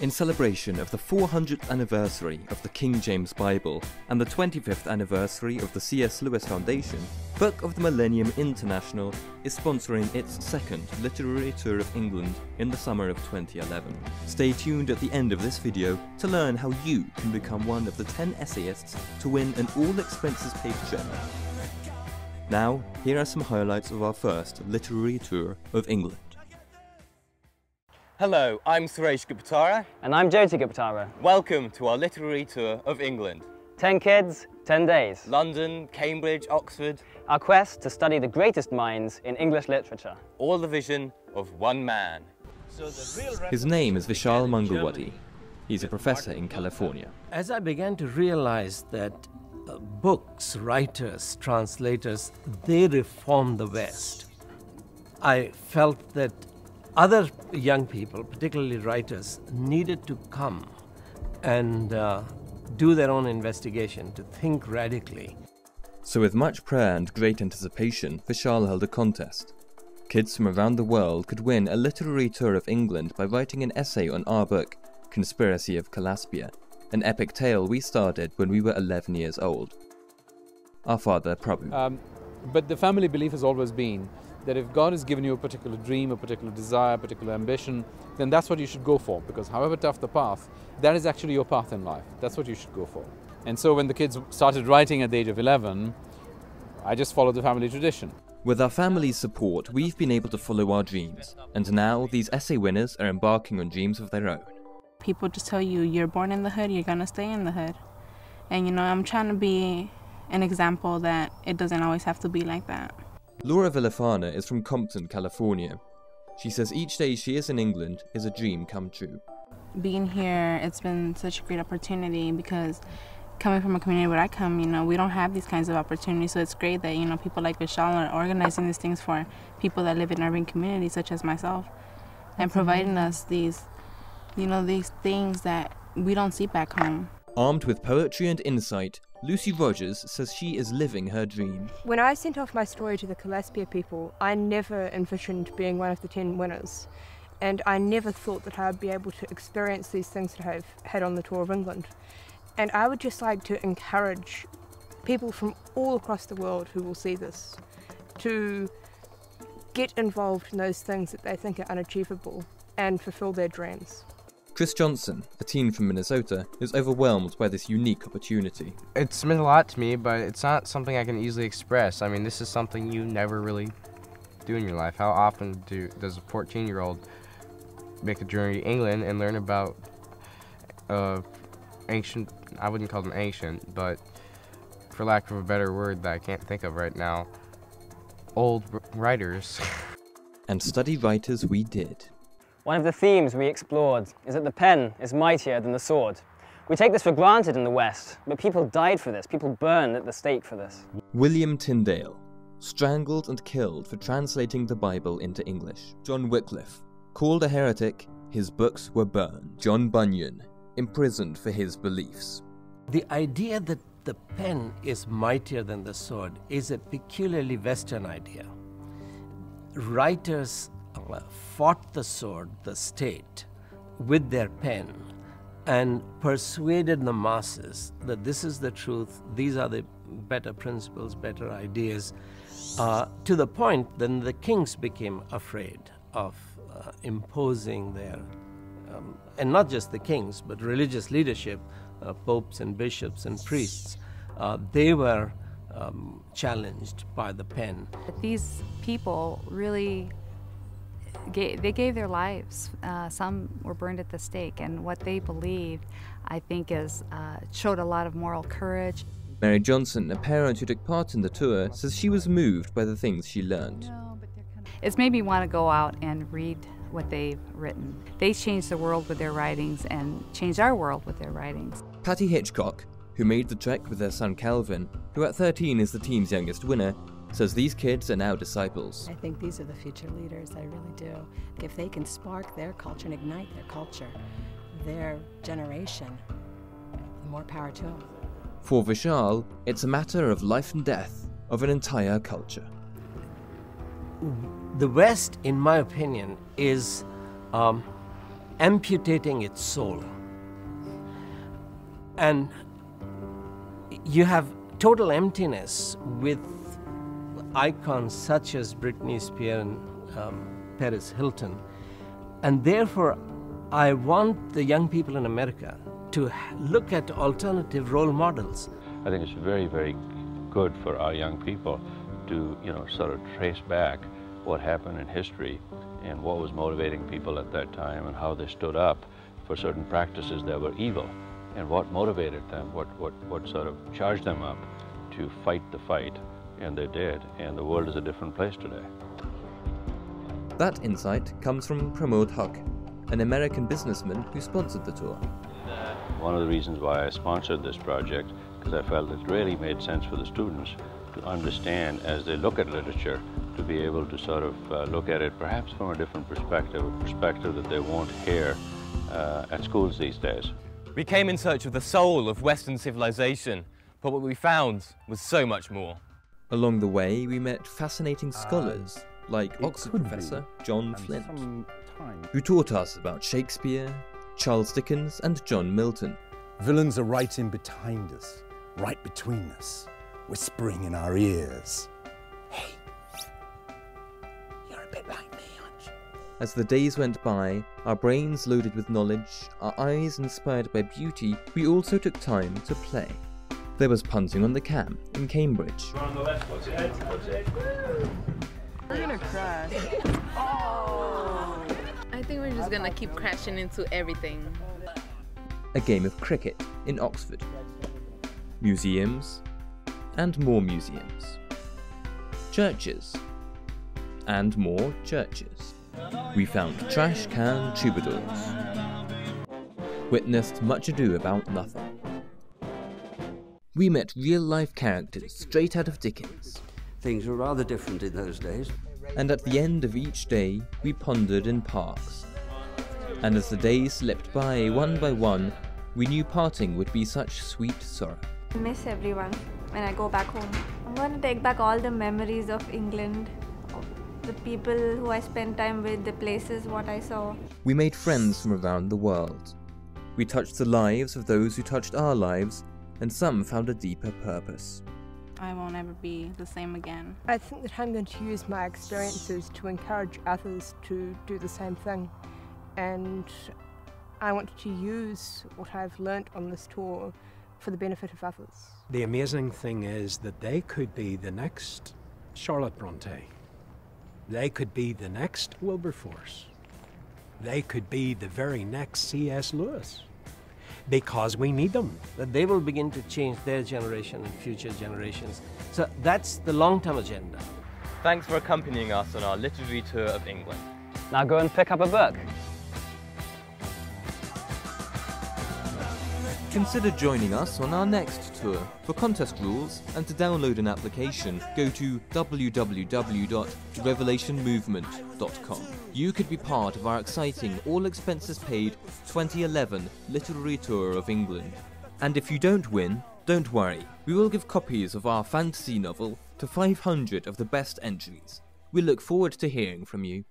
In celebration of the 400th anniversary of the King James Bible and the 25th anniversary of the C.S. Lewis Foundation, Book of the Millennium International is sponsoring its second literary tour of England in the summer of 2011. Stay tuned at the end of this video to learn how you can become one of the 10 essayists to win an all-expenses-paid trip. Now, here are some highlights of our first literary tour of England. Hello, I'm Suresh Guptara. And I'm Jyoti Guptara. Welcome to our literary tour of England. 10 kids, 10 days. London, Cambridge, Oxford. Our quest to study the greatest minds in English literature. All the vision of one man. His name is Vishal Mangalwadi. He's a professor in California. As I began to realize that books, writers, translators, they reform the West, I felt that other young people, particularly writers, needed to come and do their own investigation, to think radically. So with much prayer and great anticipation, Vishal held a contest. Kids from around the world could win a literary tour of England by writing an essay on our book, Conspiracy of Calaspeia, an epic tale we started when we were 11 years old. Our father, Prabhu. But the family belief has always been that if God has given you a particular dream, a particular desire, a particular ambition, then that's what you should go for, because however tough the path, that is actually your path in life. That's what you should go for. And so when the kids started writing at the age of 11, I just followed the family tradition. With our family's support, we've been able to follow our dreams, and now these essay winners are embarking on dreams of their own. People just tell you, you're born in the hood, you're gonna stay in the hood. And you know, I'm trying to be an example that it doesn't always have to be like that. Laura Villafana is from Compton, California. She says each day she is in England is a dream come true. Being here, it's been such a great opportunity because coming from a community where I come, you know, we don't have these kinds of opportunities. So it's great that, you know, people like Vishal are organizing these things for people that live in urban communities such as myself and providing us these, you know, these things that we don't see back home. Armed with poetry and insight, Lucy Rogers says she is living her dream. When I sent off my story to the Calaspeia people, I never envisioned being one of the 10 winners. And I never thought that I would be able to experience these things that I've had on the tour of England. And I would just like to encourage people from all across the world who will see this to get involved in those things that they think are unachievable and fulfill their dreams. Chris Johnson, a teen from Minnesota, is overwhelmed by this unique opportunity. It's meant a lot to me, but it's not something I can easily express. I mean, this is something you never really do in your life. How often does a 14-year-old make a journey to England and learn about ancient, I wouldn't call them ancient, but for lack of a better word that I can't think of right now, old writers. And study writers we did. One of the themes we explored is that the pen is mightier than the sword. We take this for granted in the West, but people died for this, people burned at the stake for this. William Tyndale, strangled and killed for translating the Bible into English. John Wycliffe, called a heretic, his books were burned. John Bunyan, imprisoned for his beliefs. The idea that the pen is mightier than the sword is a peculiarly Western idea. Writers fought the sword, the state, with their pen and persuaded the masses that this is the truth, these are the better principles, better ideas, to the point that the kings became afraid of imposing their, and not just the kings, but religious leadership, popes and bishops and priests, they were challenged by the pen. These people really they gave their lives. Some were burned at the stake, and what they believed, I think, showed a lot of moral courage. Mary Johnson, a parent who took part in the tour, says she was moved by the things she learned. It's made me want to go out and read what they've written. They changed the world with their writings and changed our world with their writings. Patty Hitchcock, who made the trek with their son Calvin, who at 13 is the team's youngest winner, says these kids are now disciples. I think these are the future leaders, I really do. If they can spark their culture and ignite their culture, their generation, more power to them. For Vishal, it's a matter of life and death of an entire culture. The West, in my opinion, is amputating its soul. And you have total emptiness with icons such as Britney Spears and Paris Hilton. And therefore, I want the young people in America to look at alternative role models. I think it's very, very good for our young people to, sort of trace back what happened in history and what was motivating people at that time and how they stood up for certain practices that were evil and what motivated them, what sort of charged them up to fight the fight, and they did, and the world is a different place today. That insight comes from Pramod Huck, an American businessman who sponsored the tour. One of the reasons why I sponsored this project, because I felt it really made sense for the students to understand as they look at literature, to be able to sort of look at it perhaps from a different perspective, a perspective that they won't hear at schools these days. We came in search of the soul of Western civilization, but what we found was so much more. Along the way, we met fascinating scholars like Oxford professor John Flint, who taught us about Shakespeare, Charles Dickens and John Milton. Villains are right in behind us, right between us, whispering in our ears. Hey, you're a bit like me, aren't you? As the days went by, our brains loaded with knowledge, our eyes inspired by beauty, we also took time to play. There was punting on the Cam in Cambridge. On the left, what's it? What's it? We're gonna crash. Oh! I think we're just gonna keep crashing into everything. A game of cricket in Oxford. Museums, and more museums. Churches, and more churches. We found trash can troubadours. Witnessed Much Ado About Nothing. We met real-life characters straight out of Dickens. Things were rather different in those days. And at the end of each day, we pondered in parks. And as the days slipped by one, we knew parting would be such sweet sorrow. I miss everyone when I go back home. I'm going to take back all the memories of England, of the people who I spent time with, the places, what I saw. We made friends from around the world. We touched the lives of those who touched our lives, and some found a deeper purpose. I won't ever be the same again. I think that I'm going to use my experiences to encourage others to do the same thing. And I want to use what I've learnt on this tour for the benefit of others. The amazing thing is that they could be the next Charlotte Bronte. They could be the next Wilberforce. They could be the very next C.S. Lewis. Because we need them. That they will begin to change their generation and future generations. So that's the long-term agenda. Thanks for accompanying us on our literary tour of England. Now go and pick up a book. Consider joining us on our next tour. For contest rules and to download an application, go to www.revelationmovement.com. You could be part of our exciting, all-expenses-paid 2011 literary tour of England. And if you don't win, don't worry. We will give copies of our fantasy novel to 500 of the best entries. We look forward to hearing from you.